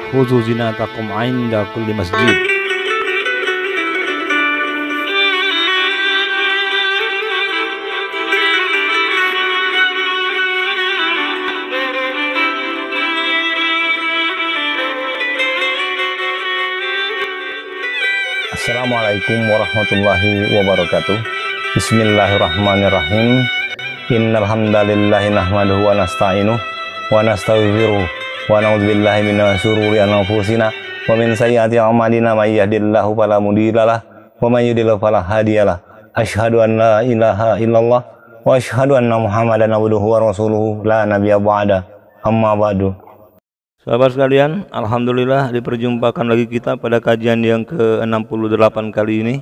Khudzu zinatakum 'inda kulli masjid. Assalamualaikum warahmatullahi wabarakatuh. Bismillahirrahmanirrahim. Innal hamdalillahi nahmaduhu wa nasta'inuh wa nastaghfiruh wa na'udzubillahi minasy syururi anfusina wa min sayyiati a'malina may yahdihillahu fala mudhillalah wa may yudhlil fala hadiyalah. Asyhadu an la ilaha illallah wa asyhadu anna Muhammadan abduhu wa rasuluhu la nabiyya ba'da. Amma ba'du. Sahabat sekalian, alhamdulillah diperjumpakan lagi kita pada kajian yang ke-68 kali ini.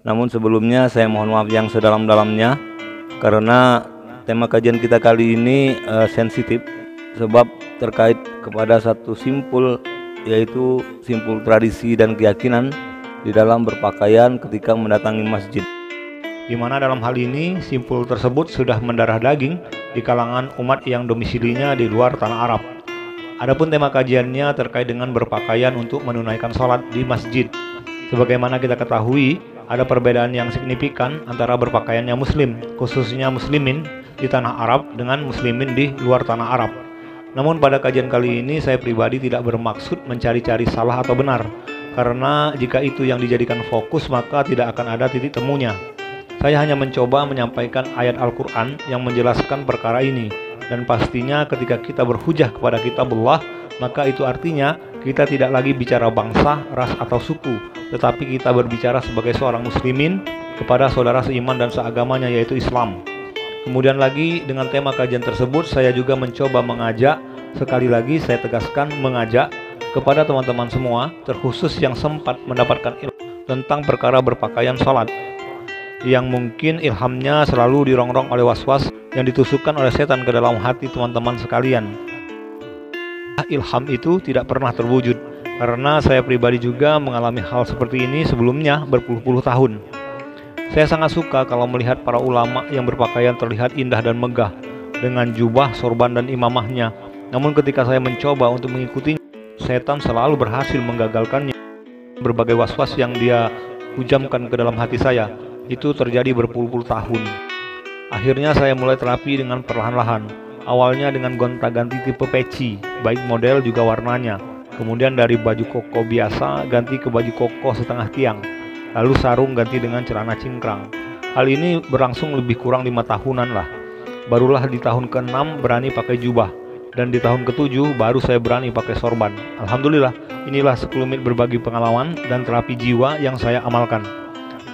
Namun sebelumnya saya mohon maaf yang sedalam-dalamnya karena tema kajian kita kali ini sensitif, sebab terkait kepada satu simpul, yaitu simpul tradisi dan keyakinan di dalam berpakaian ketika mendatangi masjid, di mana dalam hal ini simpul tersebut sudah mendarah daging di kalangan umat yang domisilinya di luar tanah Arab. Adapun tema kajiannya terkait dengan berpakaian untuk menunaikan sholat di masjid. Sebagaimana kita ketahui, ada perbedaan yang signifikan antara berpakaiannya muslim, khususnya muslimin di tanah Arab, dengan muslimin di luar tanah Arab. Namun pada kajian kali ini saya pribadi tidak bermaksud mencari-cari salah atau benar, karena jika itu yang dijadikan fokus maka tidak akan ada titik temunya. Saya hanya mencoba menyampaikan ayat Al-Quran yang menjelaskan perkara ini. Dan pastinya ketika kita berhujah kepada kitabullah, maka itu artinya kita tidak lagi bicara bangsa, ras atau suku, tetapi kita berbicara sebagai seorang muslimin kepada saudara seiman dan seagamanya, yaitu Islam. Kemudian lagi dengan tema kajian tersebut saya juga mencoba mengajak, sekali lagi saya tegaskan, mengajak kepada teman-teman semua, terkhusus yang sempat mendapatkan ilmu tentang perkara berpakaian sholat, yang mungkin ilhamnya selalu dirongrong oleh was-was yang ditusukkan oleh setan ke dalam hati teman-teman sekalian. Ilham itu tidak pernah terwujud, karena saya pribadi juga mengalami hal seperti ini sebelumnya berpuluh-puluh tahun. Saya sangat suka kalau melihat para ulama yang berpakaian terlihat indah dan megah dengan jubah, sorban dan imamahnya. Namun ketika saya mencoba untuk mengikutinya, setan selalu berhasil menggagalkannya. Berbagai was-was yang dia hujamkan ke dalam hati saya, itu terjadi berpuluh-puluh tahun. Akhirnya saya mulai terapi dengan perlahan-lahan. Awalnya dengan gonta-ganti tipe peci, baik model juga warnanya. Kemudian dari baju koko biasa ganti ke baju koko setengah tiang. Lalu sarung ganti dengan celana cingkrang. Hal ini berlangsung lebih kurang 5 tahunan lah. Barulah di tahun ke-6 berani pakai jubah. Dan di tahun ke-7 baru saya berani pakai sorban. Alhamdulillah, inilah sekelumit berbagi pengalaman dan terapi jiwa yang saya amalkan.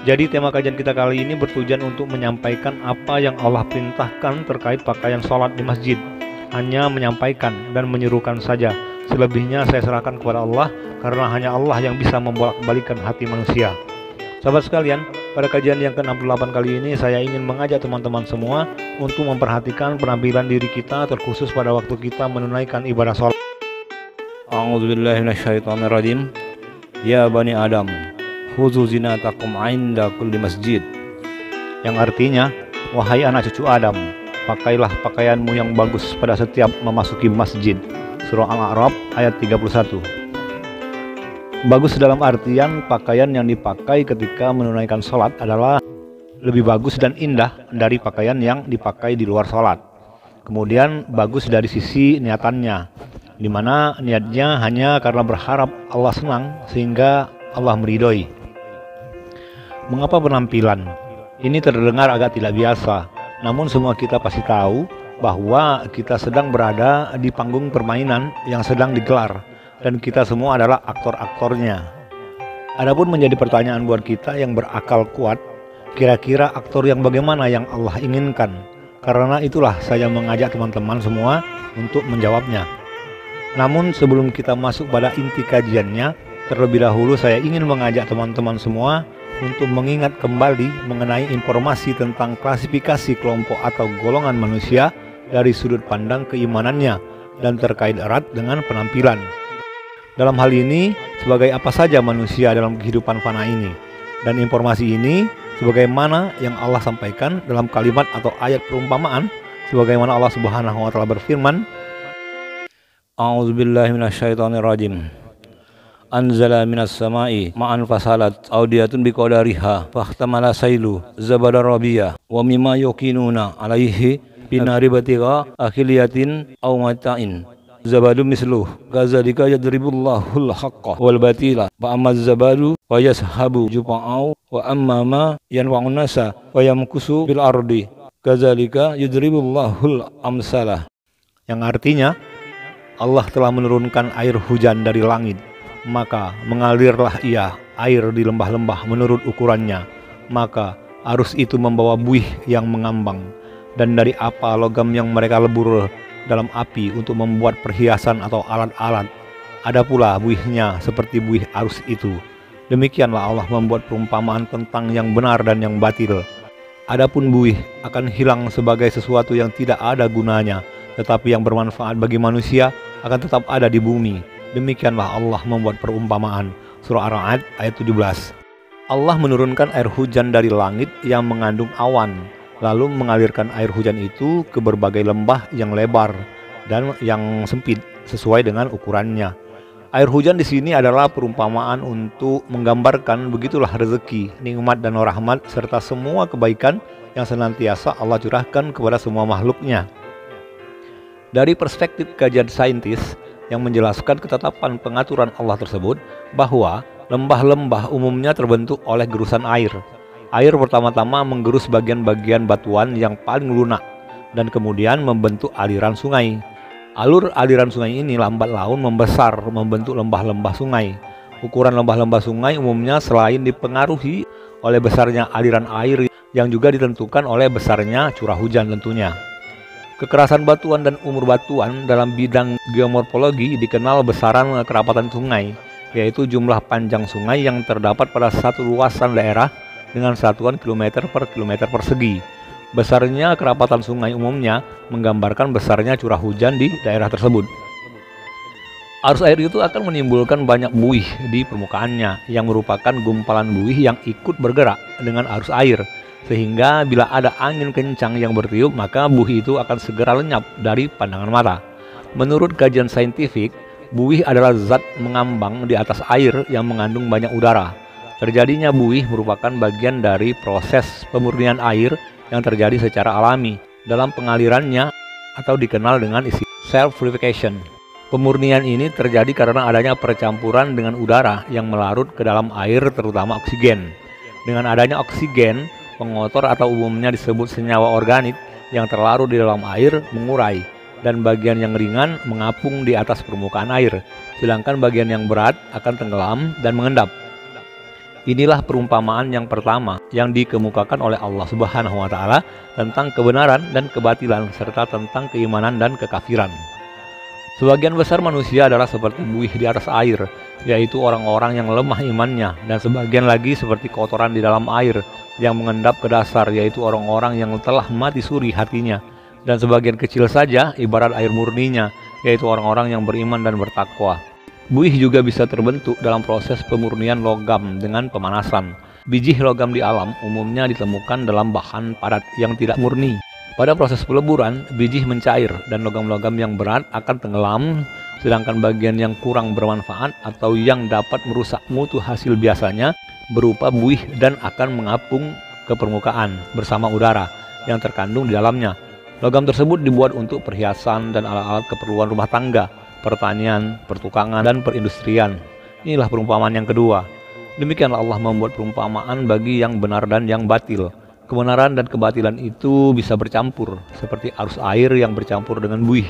Jadi tema kajian kita kali ini bertujuan untuk menyampaikan apa yang Allah perintahkan terkait pakaian sholat di masjid. Hanya menyampaikan dan menyerukan saja. Selebihnya saya serahkan kepada Allah, karena hanya Allah yang bisa membolak-balikan hati manusia. Sahabat sekalian, pada kajian yang ke-68 kali ini saya ingin mengajak teman-teman semua untuk memperhatikan penampilan diri kita, terkhusus pada waktu kita menunaikan ibadah sholat. A'udzubillahi minasyaitonirrajim. Ya Bani Adam, khudzu zinatakum 'inda kulli masjid. Yang artinya, wahai anak cucu Adam, pakailah pakaianmu yang bagus pada setiap memasuki masjid. Surah Al-A'raf ayat 31. Bagus dalam artian pakaian yang dipakai ketika menunaikan sholat adalah lebih bagus dan indah dari pakaian yang dipakai di luar sholat. Kemudian bagus dari sisi niatannya, di mana niatnya hanya karena berharap Allah senang sehingga Allah meridhoi. Mengapa penampilan ini terdengar agak tidak biasa? Namun semua kita pasti tahu bahwa kita sedang berada di panggung permainan yang sedang digelar, dan kita semua adalah aktor-aktornya. Adapun menjadi pertanyaan buat kita yang berakal kuat, kira-kira aktor yang bagaimana yang Allah inginkan? Karena itulah saya mengajak teman-teman semua untuk menjawabnya. Namun sebelum kita masuk pada inti kajiannya, terlebih dahulu saya ingin mengajak teman-teman semua untuk mengingat kembali mengenai informasi tentang klasifikasi kelompok atau golongan manusia dari sudut pandang keimanannya dan terkait erat dengan penampilan. Dalam hal ini, sebagai apa saja manusia dalam kehidupan fana ini. Dan informasi ini sebagaimana yang Allah sampaikan dalam kalimat atau ayat perumpamaan, sebagaimana Allah Subhanahu wa taala berfirman, A'udzubillahi minasyaitonirrajim. anzala minas sama'i ma'an fasalat audiyatun biqadariha fahtamala sailu zabadar rabiyah wa mimma yuqinuna alaihi binari batiqa akhiliyatin aw mata'in zabadu misluh kadzalika yadribullahul haqqa wal batila fa amaz zabadu wa yashabu jupa'au wa amma ma yanfa'un nasa wa yamkusu bil ardi kadzalika yadribullahul amsalah, yang artinya Allah telah menurunkan air hujan dari langit, maka mengalirlah ia air di lembah-lembah menurut ukurannya, maka arus itu membawa buih yang mengambang, dan dari apa logam yang mereka lebur dalam api untuk membuat perhiasan atau alat-alat, ada pula buihnya seperti buih arus itu. Demikianlah Allah membuat perumpamaan tentang yang benar dan yang batil. Adapun buih akan hilang sebagai sesuatu yang tidak ada gunanya, tetapi yang bermanfaat bagi manusia akan tetap ada di bumi. Demikianlah Allah membuat perumpamaan. Surah Ar-Ra'd ayat 17. Allah menurunkan air hujan dari langit yang mengandung awan, lalu mengalirkan air hujan itu ke berbagai lembah yang lebar dan yang sempit sesuai dengan ukurannya. Air hujan di sini adalah perumpamaan untuk menggambarkan begitulah rezeki, nikmat dan rahmat serta semua kebaikan yang senantiasa Allah curahkan kepada semua makhluknya. Dari perspektif kajian saintis yang menjelaskan ketetapan pengaturan Allah tersebut, bahwa lembah-lembah umumnya terbentuk oleh gerusan air. Air pertama-tama menggerus bagian-bagian batuan yang paling lunak dan kemudian membentuk aliran sungai. Alur aliran sungai ini lambat laun membesar membentuk lembah-lembah sungai. Ukuran lembah-lembah sungai umumnya selain dipengaruhi oleh besarnya aliran air yang juga ditentukan oleh besarnya curah hujan tentunya. Kekerasan batuan dan umur batuan dalam bidang geomorfologi dikenal besaran kerapatan sungai, yaitu jumlah panjang sungai yang terdapat pada satu luasan daerah dengan satuan kilometer per kilometer persegi. Besarnya kerapatan sungai umumnya menggambarkan besarnya curah hujan di daerah tersebut. Arus air itu akan menimbulkan banyak buih di permukaannya yang merupakan gumpalan buih yang ikut bergerak dengan arus air, sehingga bila ada angin kencang yang bertiup maka buih itu akan segera lenyap dari pandangan mata. Menurut kajian saintifik, buih adalah zat mengambang di atas air yang mengandung banyak udara. Terjadinya buih merupakan bagian dari proses pemurnian air yang terjadi secara alami dalam pengalirannya atau dikenal dengan istilah self-purification. Pemurnian ini terjadi karena adanya percampuran dengan udara yang melarut ke dalam air, terutama oksigen. Dengan adanya oksigen, pengotor atau umumnya disebut senyawa organik yang terlarut di dalam air mengurai, dan bagian yang ringan mengapung di atas permukaan air, sedangkan bagian yang berat akan tenggelam dan mengendap. Inilah perumpamaan yang pertama yang dikemukakan oleh Allah Subhanahu wa Ta'ala tentang kebenaran dan kebatilan serta tentang keimanan dan kekafiran. Sebagian besar manusia adalah seperti buih di atas air, yaitu orang-orang yang lemah imannya, dan sebagian lagi seperti kotoran di dalam air yang mengendap ke dasar, yaitu orang-orang yang telah mati suri hatinya, dan sebagian kecil saja ibarat air murninya, yaitu orang-orang yang beriman dan bertakwa. Buih juga bisa terbentuk dalam proses pemurnian logam dengan pemanasan. Biji logam di alam umumnya ditemukan dalam bahan padat yang tidak murni. Pada proses peleburan, biji mencair dan logam-logam yang berat akan tenggelam, sedangkan bagian yang kurang bermanfaat atau yang dapat merusak mutu hasil biasanya berupa buih dan akan mengapung ke permukaan bersama udara yang terkandung di dalamnya. Logam tersebut dibuat untuk perhiasan dan alat-alat keperluan rumah tangga, pertanian, pertukangan, dan perindustrian. Inilah perumpamaan yang kedua. Demikianlah Allah membuat perumpamaan bagi yang benar dan yang batil. Kebenaran dan kebatilan itu bisa bercampur, seperti arus air yang bercampur dengan buih,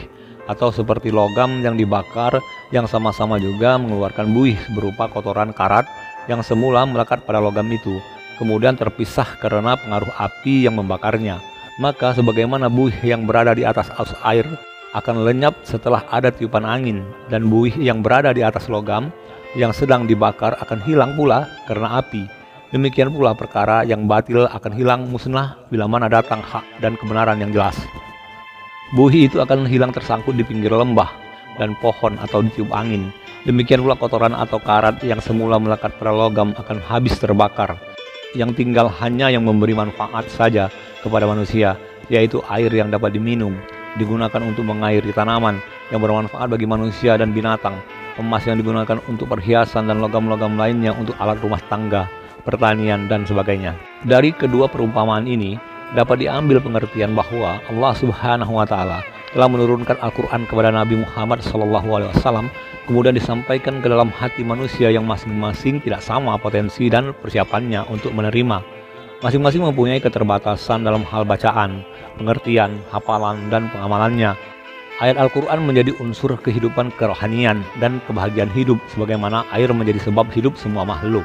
atau seperti logam yang dibakar yang sama-sama juga mengeluarkan buih berupa kotoran karat yang semula melekat pada logam itu, kemudian terpisah karena pengaruh api yang membakarnya. Maka sebagaimana buih yang berada di atas arus air akan lenyap setelah ada tiupan angin, dan buih yang berada di atas logam yang sedang dibakar akan hilang pula karena api. Demikian pula perkara yang batil akan hilang musnah bila mana datang hak dan kebenaran yang jelas. Buih itu akan hilang tersangkut di pinggir lembah dan pohon atau ditiup angin. Demikian pula kotoran atau karat yang semula melekat pada logam akan habis terbakar. Yang tinggal hanya yang memberi manfaat saja kepada manusia, yaitu air yang dapat diminum, digunakan untuk mengairi tanaman, yang bermanfaat bagi manusia dan binatang, emas yang digunakan untuk perhiasan, dan logam-logam lainnya untuk alat rumah tangga, pertanian, dan sebagainya. Dari kedua perumpamaan ini dapat diambil pengertian bahwa Allah Subhanahu wa Ta'ala telah menurunkan Al-Quran kepada Nabi Muhammad SAW, kemudian disampaikan ke dalam hati manusia yang masing-masing tidak sama potensi dan persiapannya untuk menerima. Masing-masing mempunyai keterbatasan dalam hal bacaan, pengertian, hafalan, dan pengamalannya. Ayat Al-Quran menjadi unsur kehidupan kerohanian dan kebahagiaan hidup, sebagaimana air menjadi sebab hidup semua makhluk.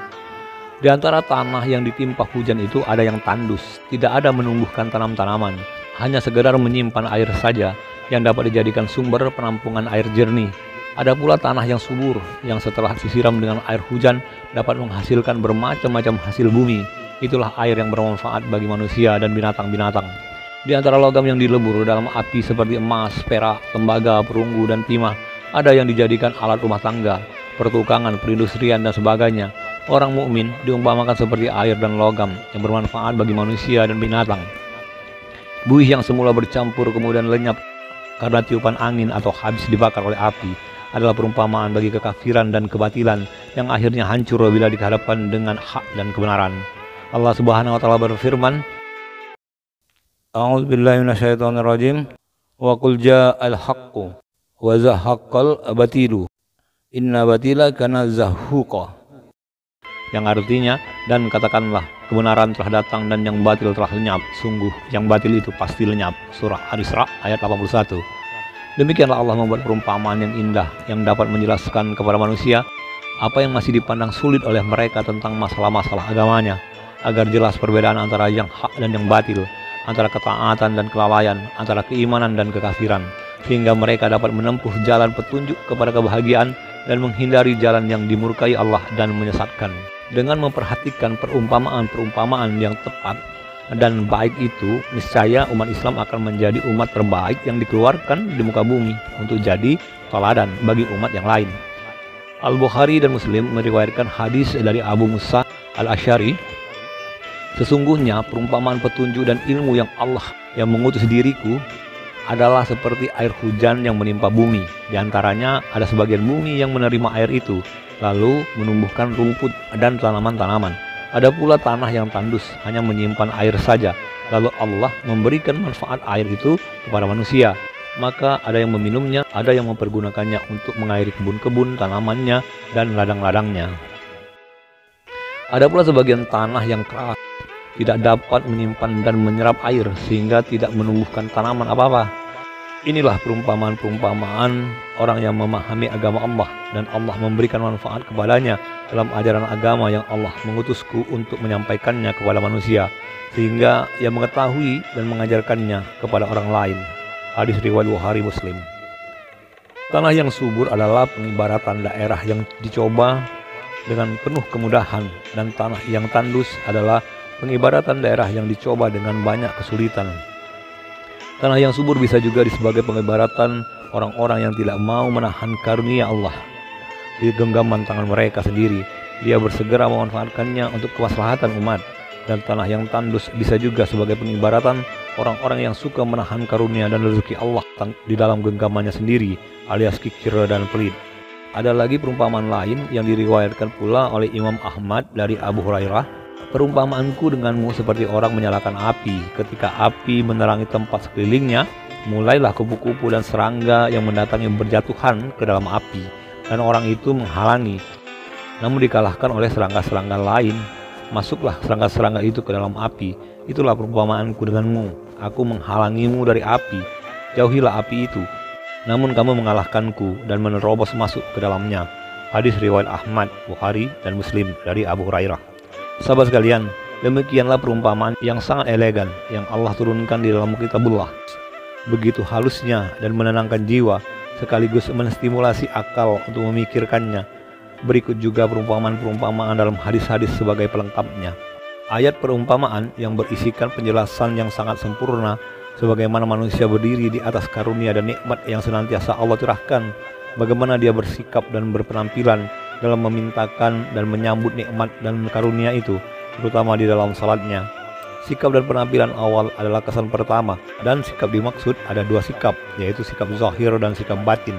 Di antara tanah yang ditimpa hujan itu ada yang tandus, tidak ada menumbuhkan tanam-tanaman, hanya sekedar menyimpan air saja yang dapat dijadikan sumber penampungan air jernih. Ada pula tanah yang subur, yang setelah disiram dengan air hujan dapat menghasilkan bermacam-macam hasil bumi. Itulah air yang bermanfaat bagi manusia dan binatang-binatang. Di antara logam yang dilebur dalam api seperti emas, perak, tembaga, perunggu, dan timah, ada yang dijadikan alat rumah tangga, pertukangan, perindustrian, dan sebagainya. Orang mukmin diumpamakan seperti air dan logam yang bermanfaat bagi manusia dan binatang. Buih yang semula bercampur kemudian lenyap karena tiupan angin atau habis dibakar oleh api adalah perumpamaan bagi kekafiran dan kebatilan yang akhirnya hancur bila dihadapkan dengan hak dan kebenaran. Allah Subhanahu wa Ta'ala berfirman, A'udzubillahi minasyaitonirrajim, wa qul ja'al haqqu wa zahaqqal batilu inna batila kana zahuqa, yang artinya, dan katakanlah kebenaran telah datang dan yang batil telah lenyap, sungguh yang batil itu pasti lenyap. Surah Al-Isra ayat 81. Demikianlah Allah membuat perumpamaan yang indah yang dapat menjelaskan kepada manusia apa yang masih dipandang sulit oleh mereka tentang masalah-masalah agamanya, agar jelas perbedaan antara yang hak dan yang batil, antara ketaatan dan kelalaian, antara keimanan dan kekafiran, sehingga mereka dapat menempuh jalan petunjuk kepada kebahagiaan dan menghindari jalan yang dimurkai Allah dan menyesatkan. Dengan memperhatikan perumpamaan-perumpamaan yang tepat dan baik itu, niscaya umat Islam akan menjadi umat terbaik yang dikeluarkan di muka bumi untuk jadi teladan bagi umat yang lain. Al-Bukhari dan Muslim meriwayatkan hadis dari Abu Musa Al-Asy'ari, sesungguhnya perumpamaan petunjuk dan ilmu yang Allah yang mengutus diriku adalah seperti air hujan yang menimpa bumi. Di antaranya ada sebagian bumi yang menerima air itu, lalu menumbuhkan rumput dan tanaman-tanaman. Ada pula tanah yang tandus, hanya menyimpan air saja, lalu Allah memberikan manfaat air itu kepada manusia. Maka ada yang meminumnya, ada yang mempergunakannya untuk mengairi kebun-kebun, tanamannya, dan ladang-ladangnya. Ada pula sebagian tanah yang keras, tidak dapat menyimpan dan menyerap air sehingga tidak menumbuhkan tanaman apa-apa. Inilah perumpamaan-perumpamaan orang yang memahami agama Allah, dan Allah memberikan manfaat kepadanya dalam ajaran agama yang Allah mengutusku untuk menyampaikannya kepada manusia, sehingga ia mengetahui dan mengajarkannya kepada orang lain. Hadis riwayat Bukhari Muslim. Tanah yang subur adalah pengibaratan daerah yang dicoba dengan penuh kemudahan, dan tanah yang tandus adalah pengibaratan daerah yang dicoba dengan banyak kesulitan. Tanah yang subur bisa juga sebagai pengibaratan orang-orang yang tidak mau menahan karunia Allah di genggaman tangan mereka sendiri. Dia bersegera memanfaatkannya untuk kemaslahatan umat. Dan tanah yang tandus bisa juga sebagai pengibaratan orang-orang yang suka menahan karunia dan rezeki Allah di dalam genggamannya sendiri, alias kikir dan pelit. Ada lagi perumpamaan lain yang diriwayatkan pula oleh Imam Ahmad dari Abu Hurairah. Perumpamaanku denganmu seperti orang menyalakan api. Ketika api menerangi tempat sekelilingnya, mulailah kupu-kupu dan serangga yang mendatangi berjatuhan ke dalam api, dan orang itu menghalangi, namun dikalahkan oleh serangga-serangga lain. Masuklah serangga-serangga itu ke dalam api. Itulah perumpamaanku denganmu. Aku menghalangimu dari api, jauhilah api itu, namun kamu mengalahkanku dan menerobos masuk ke dalamnya. Hadis riwayat Ahmad, Bukhari, dan Muslim dari Abu Hurairah. Sahabat sekalian, demikianlah perumpamaan yang sangat elegan yang Allah turunkan di dalam kitabullah. Begitu halusnya dan menenangkan jiwa, sekaligus menstimulasi akal untuk memikirkannya. Berikut juga perumpamaan-perumpamaan dalam hadis-hadis sebagai pelengkapnya. Ayat perumpamaan yang berisikan penjelasan yang sangat sempurna, sebagaimana manusia berdiri di atas karunia dan nikmat yang senantiasa Allah curahkan, bagaimana dia bersikap dan berpenampilan dalam memintakan dan menyambut nikmat dan karunia itu, terutama di dalam salatnya. Sikap dan penampilan awal adalah kesan pertama, dan sikap dimaksud ada dua sikap, yaitu sikap zahir dan sikap batin.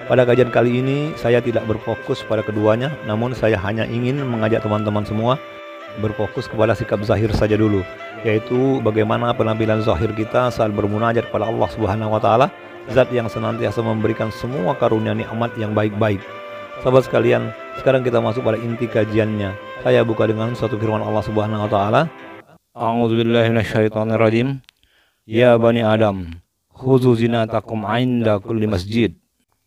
Pada kajian kali ini saya tidak berfokus pada keduanya, namun saya hanya ingin mengajak teman-teman semua berfokus kepada sikap zahir saja dulu, yaitu bagaimana penampilan zahir kita saat bermunajat kepada Allah Subhanahu wa taala, zat yang senantiasa memberikan semua karunia nikmat yang baik-baik. Sahabat sekalian, sekarang kita masuk pada inti kajiannya. Saya buka dengan suatu firman Allah Subhanahu wa taala. A'udzubillahi minasyaitonirrajim. Ya bani Adam, khuzu zinatakum 'inda kulli masjid.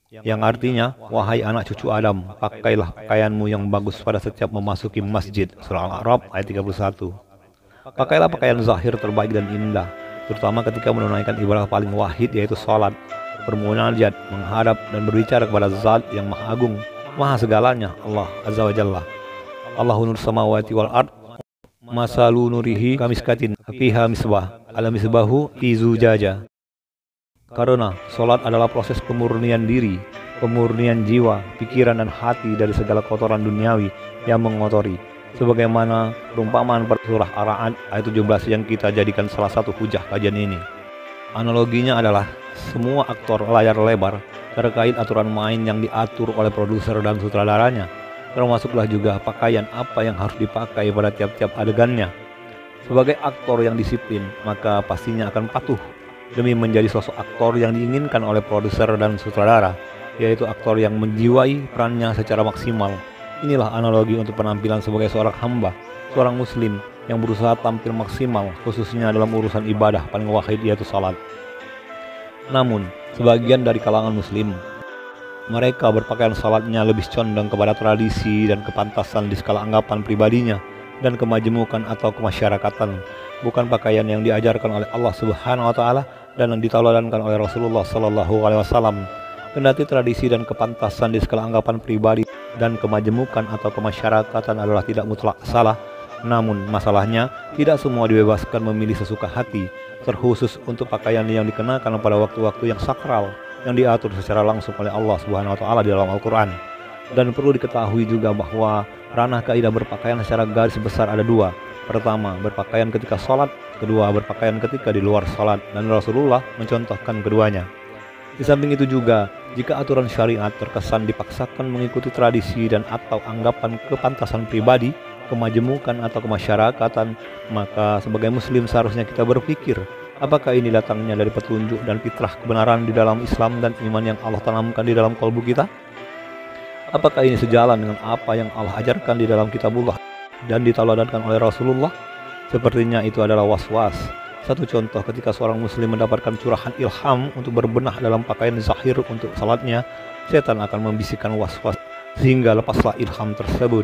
Yang artinya, wahai anak cucu Adam, pakailah pakaianmu yang bagus pada setiap memasuki masjid. Surah Al-A'raf ayat 31. Pakailah pakaian zahir terbaik dan indah, terutama ketika menunaikan ibadah paling wahid, yaitu salat, bermunajat, menghadap dan berbicara kepada Zat yang Maha Agung, Maha segalanya, Allah Azza wa Jalla. Allahu nur samawati wal ard, masalu nurihi kamiskatin fiha misbah, ala misbahu fi zujaja. Karena sholat adalah proses pemurnian diri, pemurnian jiwa, pikiran dan hati dari segala kotoran duniawi yang mengotori. Sebagaimana perumpamaan pada surah Ar-Ra'd ayat 17 yang kita jadikan salah satu hujah kajian ini. Analoginya adalah semua aktor layar lebar terkait aturan main yang diatur oleh produser dan sutradaranya, termasuklah juga pakaian apa yang harus dipakai pada tiap-tiap adegannya. Sebagai aktor yang disiplin, maka pastinya akan patuh demi menjadi sosok aktor yang diinginkan oleh produser dan sutradara, yaitu aktor yang menjiwai perannya secara maksimal. Inilah analogi untuk penampilan sebagai seorang hamba, seorang muslim yang berusaha tampil maksimal, khususnya dalam urusan ibadah paling wahid, yaitu salat. Namun, sebagian dari kalangan muslim, mereka berpakaian salatnya lebih condong kepada tradisi dan kepantasan di skala anggapan pribadinya dan kemajemukan atau kemasyarakatan, bukan pakaian yang diajarkan oleh Allah Subhanahu wa taala dan yang diteladankan oleh Rasulullah sallallahu alaihi wasallam. Kendati tradisi dan kepantasan di skala anggapan pribadi dan kemajemukan atau kemasyarakatan adalah tidak mutlak salah, namun masalahnya tidak semua dibebaskan memilih sesuka hati, terkhusus untuk pakaian yang dikenakan pada waktu-waktu yang sakral yang diatur secara langsung oleh Allah Subhanahu wa taala di dalam Al-Qur'an. Dan perlu diketahui juga bahwa ranah kaidah berpakaian secara garis besar ada dua. Pertama, berpakaian ketika sholat. Kedua, berpakaian ketika di luar sholat. Dan Rasulullah mencontohkan keduanya. Di samping itu juga, jika aturan syariat terkesan dipaksakan mengikuti tradisi dan atau anggapan kepantasan pribadi, kemajemukan atau kemasyarakatan, maka sebagai muslim seharusnya kita berpikir, apakah ini datangnya dari petunjuk dan fitrah kebenaran di dalam Islam dan iman yang Allah tanamkan di dalam kalbu kita? Apakah ini sejalan dengan apa yang Allah ajarkan di dalam kitabullah dan diteladankan oleh Rasulullah? Sepertinya itu adalah was-was. Satu contoh, ketika seorang muslim mendapatkan curahan ilham untuk berbenah dalam pakaian zahir untuk salatnya, setan akan membisikkan was-was sehingga lepaslah ilham tersebut.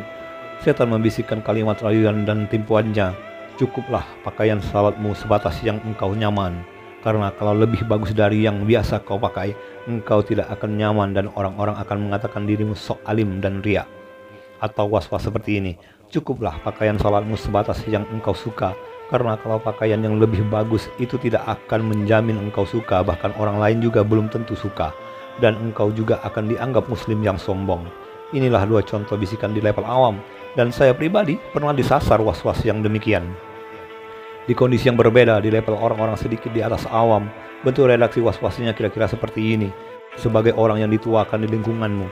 Setan membisikkan kalimat rayuan dan tipuannya, cukuplah pakaian salatmu sebatas yang engkau nyaman, karena kalau lebih bagus dari yang biasa kau pakai, engkau tidak akan nyaman dan orang-orang akan mengatakan dirimu sok alim dan riya. Atau was-was seperti ini, cukuplah pakaian salatmu sebatas yang engkau suka, karena kalau pakaian yang lebih bagus itu tidak akan menjamin engkau suka, bahkan orang lain juga belum tentu suka, dan engkau juga akan dianggap muslim yang sombong. Inilah dua contoh bisikan di level awam, dan saya pribadi pernah disasar was-was yang demikian. Di kondisi yang berbeda, di level orang-orang sedikit di atas awam, bentuk redaksi was-wasnya kira-kira seperti ini. Sebagai orang yang dituakan di lingkunganmu,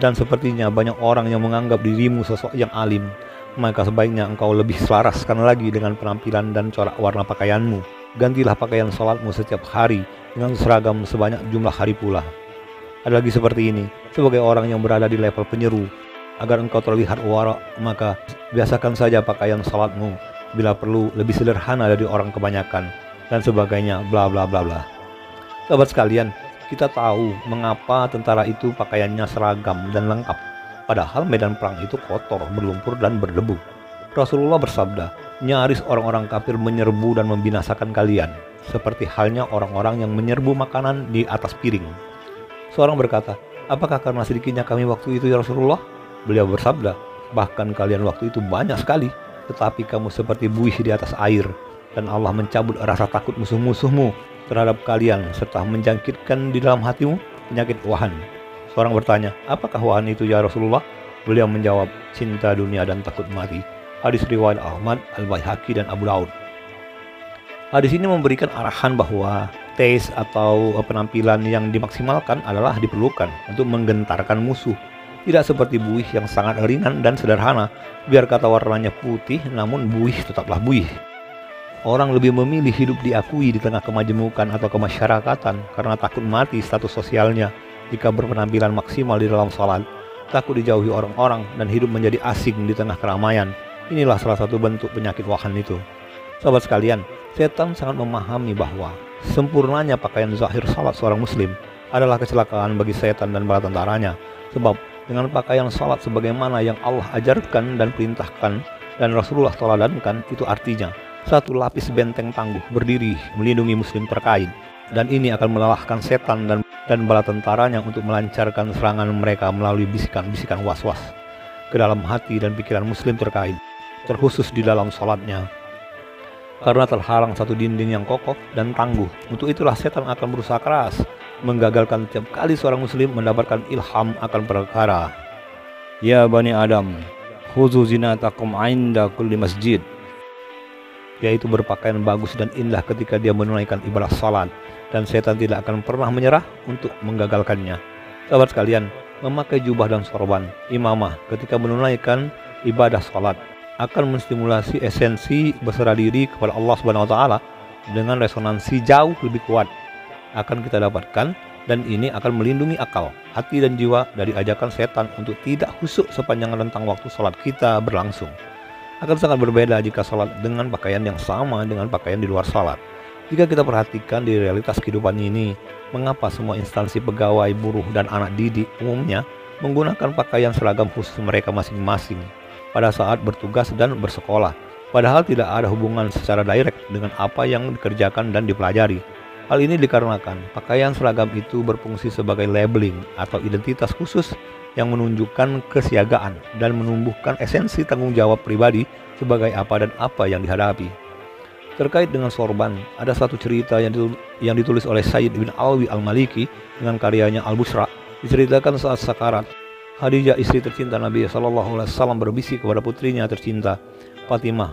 dan sepertinya banyak orang yang menganggap dirimu sosok yang alim, maka sebaiknya engkau lebih selaraskan lagi dengan penampilan dan corak warna pakaianmu. Gantilah pakaian salatmu setiap hari dengan seragam sebanyak jumlah hari pula. Ada lagi seperti ini, sebagai orang yang berada di level penyeru, agar engkau terlihat wara, maka biasakan saja pakaian salatmu, bila perlu lebih sederhana dari orang kebanyakan, dan sebagainya, bla bla bla bla. Sahabat sekalian, kita tahu mengapa tentara itu pakaiannya seragam dan lengkap, padahal medan perang itu kotor, berlumpur dan berdebu. Rasulullah bersabda, nyaris orang-orang kafir menyerbu dan membinasakan kalian, seperti halnya orang-orang yang menyerbu makanan di atas piring. Seorang berkata, apakah karena sedikitnya kami waktu itu ya Rasulullah? Beliau bersabda, bahkan kalian waktu itu banyak sekali, tetapi kamu seperti buih di atas air, dan Allah mencabut rasa takut musuh-musuhmu terhadap kalian, serta menjangkitkan di dalam hatimu penyakit wahan. Seorang bertanya, apakah wahan itu ya Rasulullah? Beliau menjawab, cinta dunia dan takut mati. Hadis riwayat Ahmad, Al-Baihaqi dan Abu Daud. Hadis ini memberikan arahan bahwa taste atau penampilan yang dimaksimalkan adalah diperlukan untuk menggentarkan musuh. Tidak seperti buih yang sangat ringan dan sederhana, biar kata warnanya putih namun buih tetaplah buih. Orang lebih memilih hidup diakui di tengah kemajemukan atau kemasyarakatan karena takut mati status sosialnya jika berpenampilan maksimal di dalam sholat, takut dijauhi orang-orang dan hidup menjadi asing di tengah keramaian. Inilah salah satu bentuk penyakit wahan itu. Sahabat sekalian, setan sangat memahami bahwa sempurnanya pakaian zahir salat seorang muslim adalah kecelakaan bagi setan dan bala tentaranya. Sebab dengan pakaian salat sebagaimana yang Allah ajarkan dan perintahkan dan Rasulullah teladankan, itu artinya satu lapis benteng tangguh berdiri melindungi muslim terkait, dan ini akan melelahkan setan dan bala tentaranya untuk melancarkan serangan mereka melalui bisikan-bisikan was-was ke dalam hati dan pikiran muslim terkait, terkhusus di dalam salatnya. Karena terhalang satu dinding yang kokoh dan tangguh, untuk itulah setan akan berusaha keras menggagalkan tiap kali seorang muslim mendapatkan ilham akan perkara. Ya Bani Adam, khuzu zinatakum inda kulli masjid, yaitu berpakaian bagus dan indah ketika dia menunaikan ibadah salat, dan setan tidak akan pernah menyerah untuk menggagalkannya. Sahabat sekalian, memakai jubah dan sorban imamah ketika menunaikan ibadah salat akan menstimulasi esensi berserah diri kepada Allah Subhanahu wa taala dengan resonansi jauh lebih kuat akan kita dapatkan, dan ini akan melindungi akal, hati dan jiwa dari ajakan setan untuk tidak khusyuk sepanjang rentang waktu salat kita berlangsung. Akan sangat berbeda jika salat dengan pakaian yang sama dengan pakaian di luar salat. Jika kita perhatikan di realitas kehidupan ini, mengapa semua instansi pegawai, buruh, dan anak didik umumnya menggunakan pakaian seragam khusus mereka masing-masing pada saat bertugas dan bersekolah, padahal tidak ada hubungan secara direct dengan apa yang dikerjakan dan dipelajari. Hal ini dikarenakan pakaian seragam itu berfungsi sebagai labeling atau identitas khusus yang menunjukkan kesiagaan dan menumbuhkan esensi tanggung jawab pribadi sebagai apa dan apa yang dihadapi. Terkait dengan sorban, ada satu cerita yang ditulis oleh Sayyid bin Alwi al-Maliki dengan karyanya Al-Bushra. Diceritakan saat sakarat, Khadijah, istri tercinta Nabi SAW, berbisik kepada putrinya tercinta Fatimah.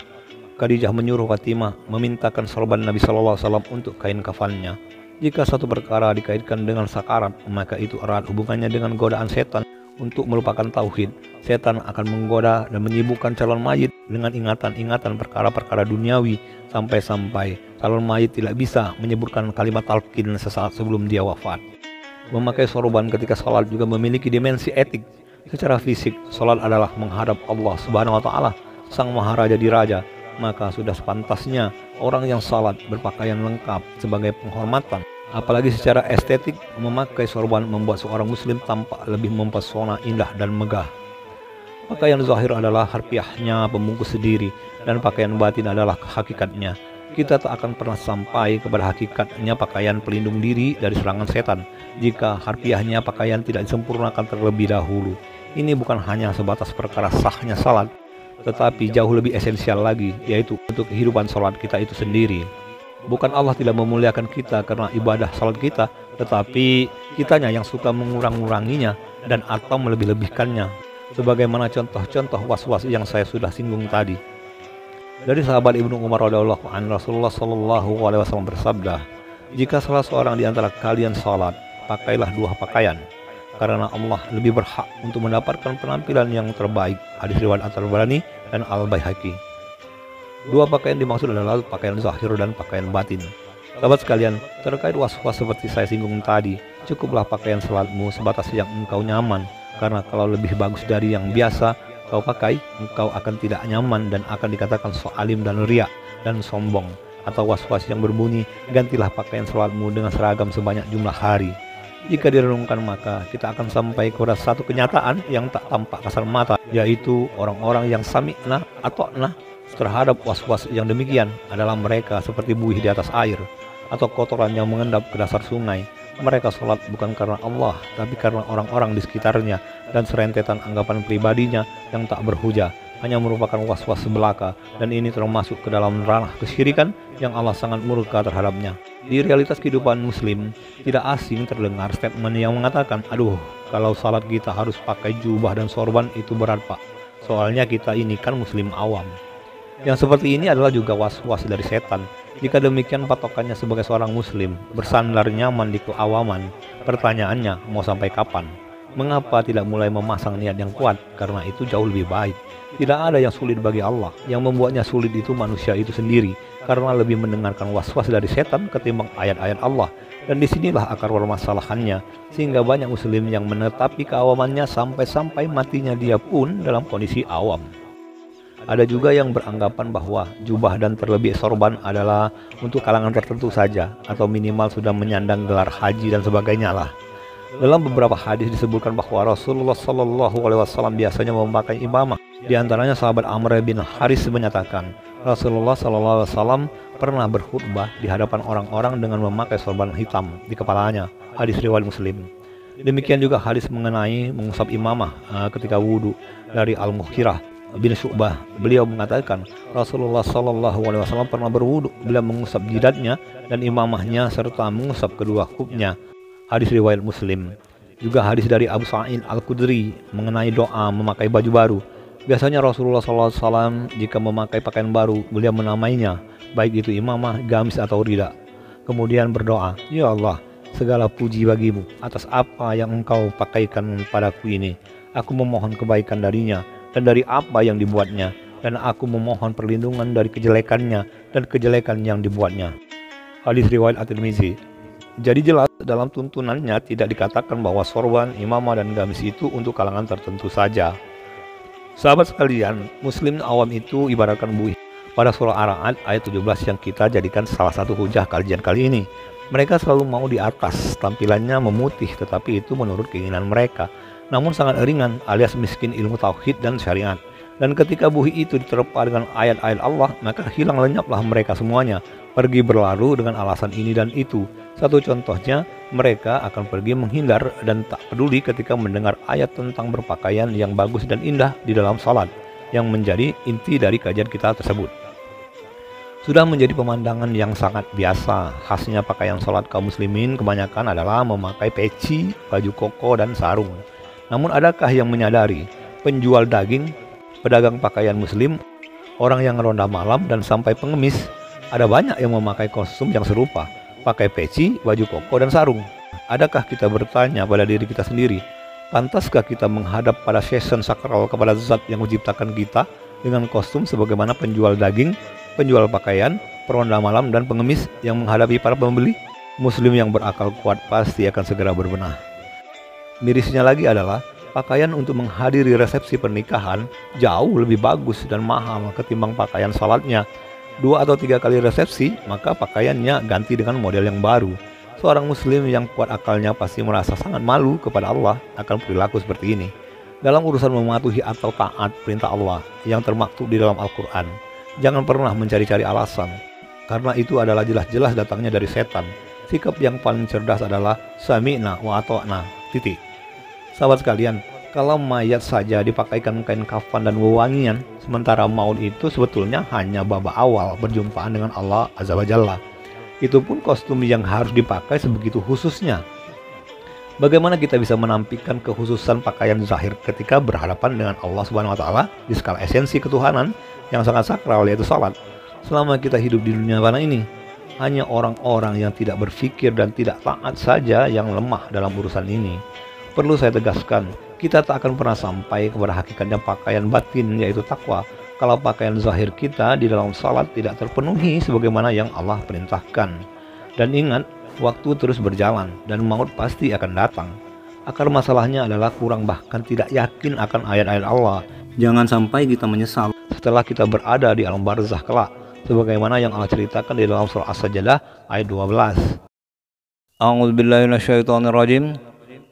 Khadijah menyuruh Fatimah memintakan sorban Nabi SAW untuk kain kafannya. Jika satu perkara dikaitkan dengan sakarat, maka itu erat hubungannya dengan godaan setan untuk melupakan tauhid. Setan akan menggoda dan menyibukkan calon mayit dengan ingatan-ingatan perkara-perkara duniawi sampai-sampai calon mayit tidak bisa menyebutkan kalimat talqin sesaat sebelum dia wafat. Memakai sorban ketika salat juga memiliki dimensi etik. Secara fisik, salat adalah menghadap Allah Subhanahu wa taala, Sang Maharaja di Raja. Maka sudah sepantasnya orang yang salat berpakaian lengkap sebagai penghormatan. Apalagi secara estetik, memakai sorban membuat seorang muslim tampak lebih mempesona, indah dan megah. Pakaian zahir adalah harfiahnya pembungkus diri, dan pakaian batin adalah hakikatnya. Kita tak akan pernah sampai kepada hakikatnya pakaian pelindung diri dari serangan setan jika harfiahnya pakaian tidak disempurnakan terlebih dahulu. Ini bukan hanya sebatas perkara sahnya salat, tetapi jauh lebih esensial lagi, yaitu untuk kehidupan salat kita itu sendiri. Bukan Allah tidak memuliakan kita karena ibadah salat kita, tetapi kitanya yang suka mengurang-uranginya dan atau melebih-lebihkannya, sebagaimana contoh-contoh was-was yang saya sudah singgung tadi. Dari sahabat Ibnu Umar radhiyallahu anhu, Rasulullah sallallahu alaihi wasallam bersabda, "Jika salah seorang di antara kalian salat, pakailah dua pakaian, karena Allah lebih berhak untuk mendapatkan penampilan yang terbaik." Hadis riwayat At-Tabrani dan Al-Baihaqi. Dua pakaian dimaksud adalah pakaian zahir dan pakaian batin. Sahabat sekalian, terkait was-was seperti saya singgung tadi, cukuplah pakaian salatmu sebatas yang engkau nyaman, karena kalau lebih bagus dari yang biasa kau pakai, engkau akan tidak nyaman dan akan dikatakan soalim dan riak dan sombong. Atau was-was yang berbunyi, gantilah pakaian salatmu dengan seragam sebanyak jumlah hari. Jika direnungkan, maka kita akan sampai kepada satu kenyataan yang tak tampak kasar mata, yaitu orang-orang yang sami'na atau nah terhadap was-was yang demikian adalah mereka seperti buih di atas air atau kotoran yang mengendap ke dasar sungai. Mereka sholat bukan karena Allah, tapi karena orang-orang di sekitarnya dan serentetan anggapan pribadinya yang tak berhujah, hanya merupakan was-was belaka, dan ini termasuk ke dalam ranah kesyirikan yang Allah sangat murka terhadapnya. Di realitas kehidupan muslim, tidak asing terdengar statement yang mengatakan, "Aduh, kalau salat kita harus pakai jubah dan sorban itu berat pak, soalnya kita ini kan muslim awam." Yang seperti ini adalah juga was-was dari setan. Jika demikian patokannya sebagai seorang muslim, bersandar nyaman di keawaman, pertanyaannya mau sampai kapan? Mengapa tidak mulai memasang niat yang kuat? Karena itu jauh lebih baik. Tidak ada yang sulit bagi Allah. Yang membuatnya sulit itu manusia itu sendiri, karena lebih mendengarkan was-was dari setan ketimbang ayat-ayat Allah. Dan disinilah akar permasalahannya, sehingga banyak muslim yang menetapi keawamannya sampai-sampai matinya dia pun dalam kondisi awam. Ada juga yang beranggapan bahwa jubah dan terlebih sorban adalah untuk kalangan tertentu saja, atau minimal sudah menyandang gelar haji dan sebagainya lah. Dalam beberapa hadis disebutkan bahwa Rasulullah Shallallahu Alaihi Wasallam biasanya memakai imamah. Di antaranya sahabat Amr bin Haris menyatakan, Rasulullah Shallallahu Alaihi Wasallam pernah berkhutbah di hadapan orang-orang dengan memakai sorban hitam di kepalanya. Hadis riwayat Muslim. Demikian juga hadis mengenai mengusap imamah ketika wudhu dari Al-Mughirah bin Syu'bah. Beliau mengatakan Rasulullah Shallallahu Alaihi Wasallam pernah berwudhu, beliau mengusap jidatnya dan imamahnya serta mengusap kedua khufnya. Hadis riwayat Muslim. Juga hadis dari Abu Sa'id Al-Khudri mengenai doa memakai baju baru. Biasanya Rasulullah SAW jika memakai pakaian baru, beliau menamainya, baik itu imamah, gamis atau rida. Kemudian berdoa, Ya Allah, segala puji bagimu atas apa yang engkau pakaikan padaku ini. Aku memohon kebaikan darinya dan dari apa yang dibuatnya, dan aku memohon perlindungan dari kejelekannya dan kejelekan yang dibuatnya. Hadis riwayat At-Tirmizi. Jadi jelas dalam tuntunannya tidak dikatakan bahwa sorban, imamah, dan gamis itu untuk kalangan tertentu saja. Sahabat sekalian, muslim awam itu ibaratkan buih. Pada surah Ar-Ra'd ayat 17 yang kita jadikan salah satu hujah kajian kali ini. Mereka selalu mau di atas, tampilannya memutih, tetapi itu menurut keinginan mereka. Namun sangat ringan alias miskin ilmu tauhid dan syariat. Dan ketika buih itu diterpa dengan ayat-ayat Allah, maka hilang lenyaplah mereka semuanya, pergi berlalu dengan alasan ini dan itu. Satu contohnya, mereka akan pergi menghindar dan tak peduli ketika mendengar ayat tentang berpakaian yang bagus dan indah di dalam salat, yang menjadi inti dari kajian kita tersebut. Sudah menjadi pemandangan yang sangat biasa, khasnya pakaian salat kaum muslimin kebanyakan adalah memakai peci, baju koko, dan sarung. Namun adakah yang menyadari, penjual daging, pedagang pakaian muslim, orang yang ronda malam, dan sampai pengemis, ada banyak yang memakai kostum yang serupa, pakai peci, baju koko, dan sarung. Adakah kita bertanya pada diri kita sendiri, pantaskah kita menghadap pada season sakral kepada zat yang menciptakan kita dengan kostum sebagaimana penjual daging, penjual pakaian, peronda malam, dan pengemis yang menghadapi para pembeli? Muslim yang berakal kuat pasti akan segera berbenah. Mirisnya lagi adalah pakaian untuk menghadiri resepsi pernikahan jauh lebih bagus dan mahal ketimbang pakaian salatnya. 2 atau 3 kali resepsi, maka pakaiannya ganti dengan model yang baru. Seorang muslim yang kuat akalnya pasti merasa sangat malu kepada Allah akan perilaku seperti ini. Dalam urusan mematuhi atau taat perintah Allah yang termaktub di dalam Al-Quran, jangan pernah mencari-cari alasan, karena itu adalah jelas-jelas datangnya dari setan. Sikap yang paling cerdas adalah sami'na wa ata'na, titik. Sahabat sekalian, kalau mayat saja dipakaikan kain kafan dan wewangian, sementara maut itu sebetulnya hanya babak awal berjumpaan dengan Allah Azza wa Jalla. Itu pun kostum yang harus dipakai sebegitu khususnya. Bagaimana kita bisa menampilkan kekhususan pakaian zahir ketika berhadapan dengan Allah Subhanahu wa Ta'ala di skala esensi ketuhanan yang sangat sakral, yaitu salat? Selama kita hidup di dunia fana ini, hanya orang-orang yang tidak berpikir dan tidak taat saja yang lemah dalam urusan ini. Perlu saya tegaskan, kita tak akan pernah sampai kepada hakikatnya pakaian batin, yaitu takwa, kalau pakaian zahir kita di dalam salat tidak terpenuhi sebagaimana yang Allah perintahkan. Dan ingat, waktu terus berjalan dan maut pasti akan datang. Akar masalahnya adalah kurang bahkan tidak yakin akan ayat-ayat Allah. Jangan sampai kita menyesal setelah kita berada di alam barzakh kelak, sebagaimana yang Allah ceritakan di dalam surah As-Sajdah ayat 12. A'udzubillahi minasyaitonirrajim.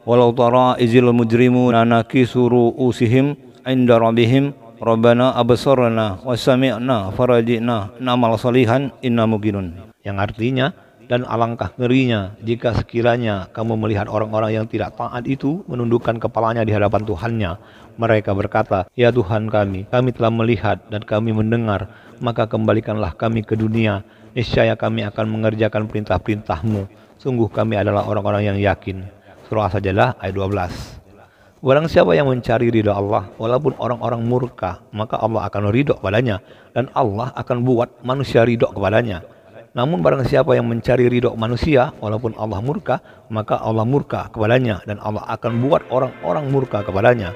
Walau tara izil mujrimuna nakisu ru'usihim inda rabbihim rabbana absarna wa sami'na farajina na'mal salihan inna muqinun. Yang artinya, dan alangkah ngerinya jika sekiranya kamu melihat orang-orang yang tidak taat itu menundukkan kepalanya di hadapan Tuhannya. Mereka berkata, Ya Tuhan kami telah melihat dan kami mendengar, maka kembalikanlah kami ke dunia. Niscaya kami akan mengerjakan perintah-perintah-Mu. Sungguh kami adalah orang-orang yang yakin. Surah As-Sajdah ayat 12. Barang siapa yang mencari ridha Allah, walaupun orang-orang murka, maka Allah akan ridho padanya, dan Allah akan buat manusia ridho kepadanya. Namun barang siapa yang mencari ridho manusia, walaupun Allah murka, maka Allah murka kepadanya, dan Allah akan buat orang-orang murka kepadanya.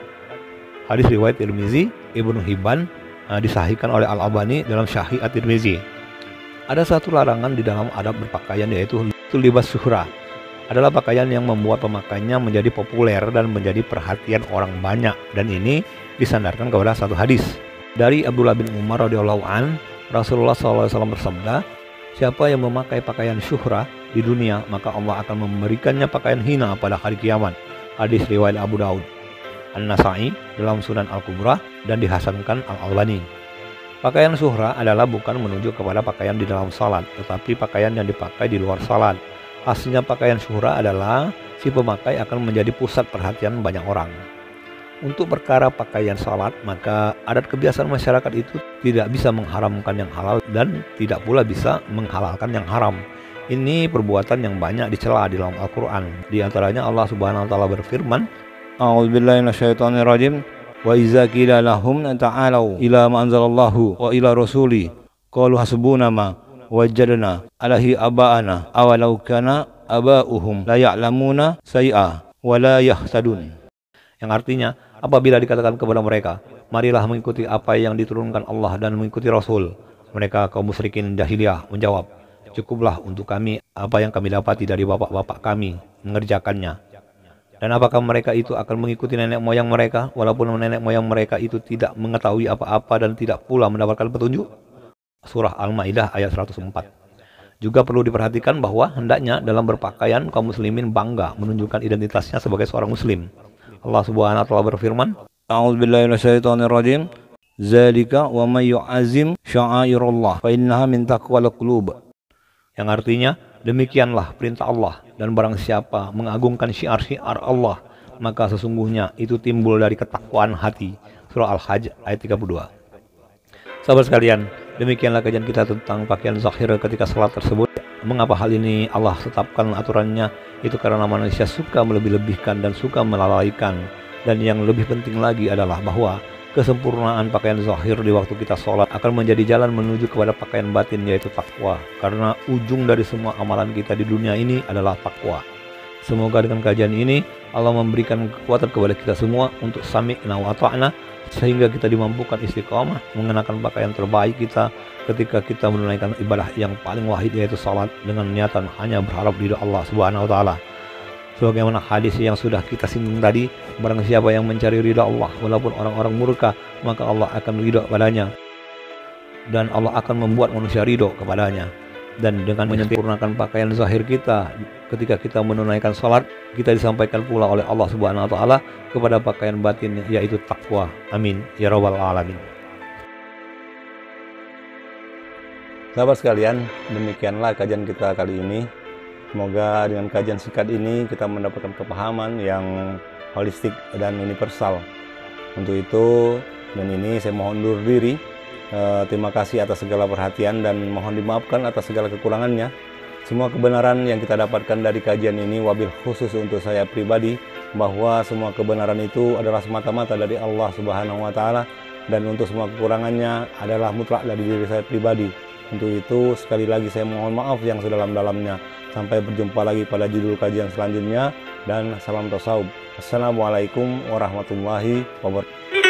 Hadis riwayat Tirmizi, Ibnu Hibban, disahihkan oleh Al-Albani dalam Syahih At-Tirmizi. Ada satu larangan di dalam adab berpakaian, yaitu libas syuhrah. Adalah pakaian yang membuat pemakainya menjadi populer dan menjadi perhatian orang banyak, dan ini disandarkan kepada satu hadis dari Abdullah bin Umar radhiyallahu an. Rasulullah SAW bersabda, siapa yang memakai pakaian syuhrah di dunia, maka Allah akan memberikannya pakaian hina pada hari kiamat. Hadis riwayat Abu Daud, An-Nasai dalam Sunan Al-Kubra, dan dihasankan Al-Albani. Pakaian syuhrah adalah bukan menuju kepada pakaian di dalam salat, tetapi pakaian yang dipakai di luar salat. Aslinya pakaian syuhrah adalah si pemakai akan menjadi pusat perhatian banyak orang. Untuk perkara pakaian salat, maka adat kebiasaan masyarakat itu tidak bisa mengharamkan yang halal dan tidak pula bisa menghalalkan yang haram. Ini perbuatan yang banyak dicela di dalam Al-Quran. Di antaranya Allah Subhanahu wa Ta'ala berfirman, A'udzubillahi minasyaitonirrajim. Wa iza qila lahum ta'alau ila ma anzalallahu wa ila rasuli qalu hasbunama wajadna alahi aba'ana awalau kana aba'uhum la ya'lamuna say'a wa la yahtadun. Yang artinya, apabila dikatakan kepada mereka, marilah mengikuti apa yang diturunkan Allah dan mengikuti Rasul, mereka kaum musyrikin jahiliyah menjawab, cukuplah untuk kami apa yang kami dapati dari bapak-bapak kami mengerjakannya. Dan apakah mereka itu akan mengikuti nenek moyang mereka, walaupun nenek moyang mereka itu tidak mengetahui apa-apa dan tidak pula mendapatkan petunjuk? Surah Al-Maidah ayat 104. Juga perlu diperhatikan bahwa hendaknya dalam berpakaian kaum muslimin bangga menunjukkan identitasnya sebagai seorang muslim. Allah Subhanahu wa Ta'ala berfirman, A'udzubillahi minasyaitonirrajim. Zalika wa may yu'azzim sya'airallah fa innaha min taqwal qulub. Yang artinya, demikianlah perintah Allah, dan barang siapa mengagungkan syiar-syiar Allah, maka sesungguhnya itu timbul dari ketakwaan hati. Surah Al-Hajj ayat 32. Sahabat sekalian, demikianlah kajian kita tentang pakaian zahir ketika salat tersebut. Mengapa hal ini Allah tetapkan aturannya? Itu karena manusia suka melebih-lebihkan dan suka melalaikan. Dan yang lebih penting lagi adalah bahwa kesempurnaan pakaian zahir di waktu kita sholat akan menjadi jalan menuju kepada pakaian batin, yaitu takwa. Karena ujung dari semua amalan kita di dunia ini adalah takwa. Semoga dengan kajian ini Allah memberikan kekuatan kepada kita semua untuk sami'na wa ata'na, sehingga kita dimampukan istiqamah mengenakan pakaian terbaik kita ketika kita menunaikan ibadah yang paling wahid, yaitu salat, dengan niatan hanya berharap ridha Allah Subhanahu wa Ta'ala. Sebagaimana hadis yang sudah kita singgung tadi, barang siapa yang mencari ridha Allah walaupun orang-orang murka, maka Allah akan ridha padanya, dan Allah akan membuat manusia ridha kepadanya. Dan dengan menyempurnakan pakaian zahir kita ketika kita menunaikan salat, kita disampaikan pula oleh Allah Subhanahu wa Ta'ala kepada pakaian batin, yaitu takwa. Amin ya rabbal alamin. Sahabat sekalian, demikianlah kajian kita kali ini. Semoga dengan kajian singkat ini kita mendapatkan kepahaman yang holistik dan universal. Untuk itu, dan ini saya mohon undur diri. Terima kasih atas segala perhatian dan mohon dimaafkan atas segala kekurangannya. Semua kebenaran yang kita dapatkan dari kajian ini, wabil khusus untuk saya pribadi, bahwa semua kebenaran itu adalah semata-mata dari Allah Subhanahu wa Ta'ala, dan untuk semua kekurangannya adalah mutlak dari diri saya pribadi. Untuk itu sekali lagi saya mohon maaf yang sedalam-dalamnya. Sampai berjumpa lagi pada judul kajian selanjutnya, dan salam tasawuf. Assalamualaikum warahmatullahi wabarakatuh.